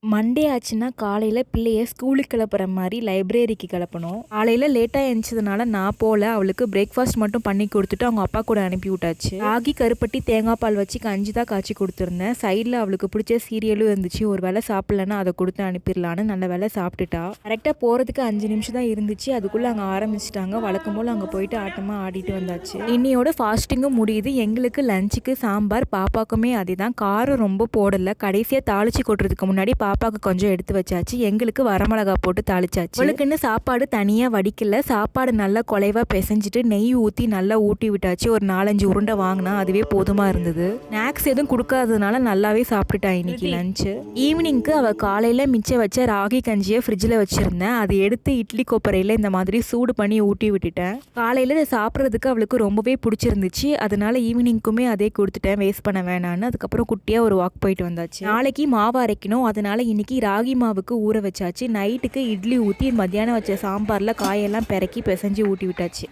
Monday ஆச்சுன்னா காலையில் பிள்ளைய ஸ்கூலுக்கு கிளப்புற மாதிரி லைப்ரரிக்கு கிளப்பணும். காலையில் லேட்டாக எழுந்ததுனால நான் போல, அவளுக்கு பிரேக்ஃபாஸ்ட் மட்டும் பண்ணி கொடுத்துட்டு அவங்க அப்பா கூட அனுப்பி விட்டாச்சு. ராகி கருப்பட்டி தேங்காய் பால் வச்சு கஞ்சி தான் காய்ச்சி கொடுத்துருந்தேன். சைடில் அவளுக்கு பிடிச்ச சீரியலும் இருந்துச்சு. ஒரு வேளை சாப்பிட்லன்னா அதை கொடுத்து அனுப்பிடலான்னு நல்ல வேலை சாப்பிட்டுட்டா. கரெக்டாக போகிறதுக்கு 5 நிமிஷம் தான் இருந்துச்சு. அதுக்குள்ளே அங்கே ஆரம்பிச்சிட்டாங்க. வழக்கம் போல் அங்கே போயிட்டு ஆட்டமாக ஆடிட்டு வந்தாச்சு. இன்னையோட ஃபாஸ்டிங்கும் முடியுது. எங்களுக்கு லஞ்சுக்கு சாம்பார், பாப்பாக்குமே அதே தான். காரம் ரொம்ப போடலை. கடைசியாக தாளிச்சு கொட்டுறதுக்கு முன்னாடி பாப்பாவுக்கு கொஞ்சம் எடுத்து வச்சாச்சு. எங்களுக்கு வரமிளகா போட்டு தாளிச்சாச்சு. அவளுக்குன்னு சாப்பாடு தனியாக வடிக்கல. சாப்பாடு நல்லா குலைவாக பிசைஞ்சிட்டு நெய் ஊற்றி நல்லா ஊட்டி விட்டாச்சு. ஒரு 4-5 உருண்டை வாங்கினா அதுவே போதுமா இருந்தது. ஸ்நாக்ஸ் எதுவும் கொடுக்காததுனால நல்லாவே சாப்பிட்டுட்டா இன்னைக்கு லஞ்சு. ஈவினிங்க்கு அவள் காலையில் மிச்சம் வச்ச ராகி கஞ்சியை ஃப்ரிட்ஜில் வச்சுருந்தேன். அதை எடுத்து இட்லி கொப்பரையில் இந்த மாதிரி சூடு பண்ணி ஊட்டி விட்டுட்டேன். காலையில் இதை சாப்பிட்றதுக்கு அவளுக்கு ரொம்பவே பிடிச்சிருந்துச்சு. அதனால ஈவினிங்க்குமே அதே கொடுத்துட்டேன், வேஸ்ட் பண்ண வேணான்னு. அதுக்கப்புறம் குட்டியாக ஒரு வாக் போயிட்டு வந்தாச்சு. நாளைக்கு மாவு அரைக்கணும். அதனால இன்னைக்கு ராகி மாவுக்கு ஊற வச்சாச்சு. நைட்டுக்கு இட்லி ஊற்றி மத்தியானம் வச்ச சாம்பாரில் காயெல்லாம் பெரக்கி பிசைஞ்சு ஊட்டி விட்டாச்சு.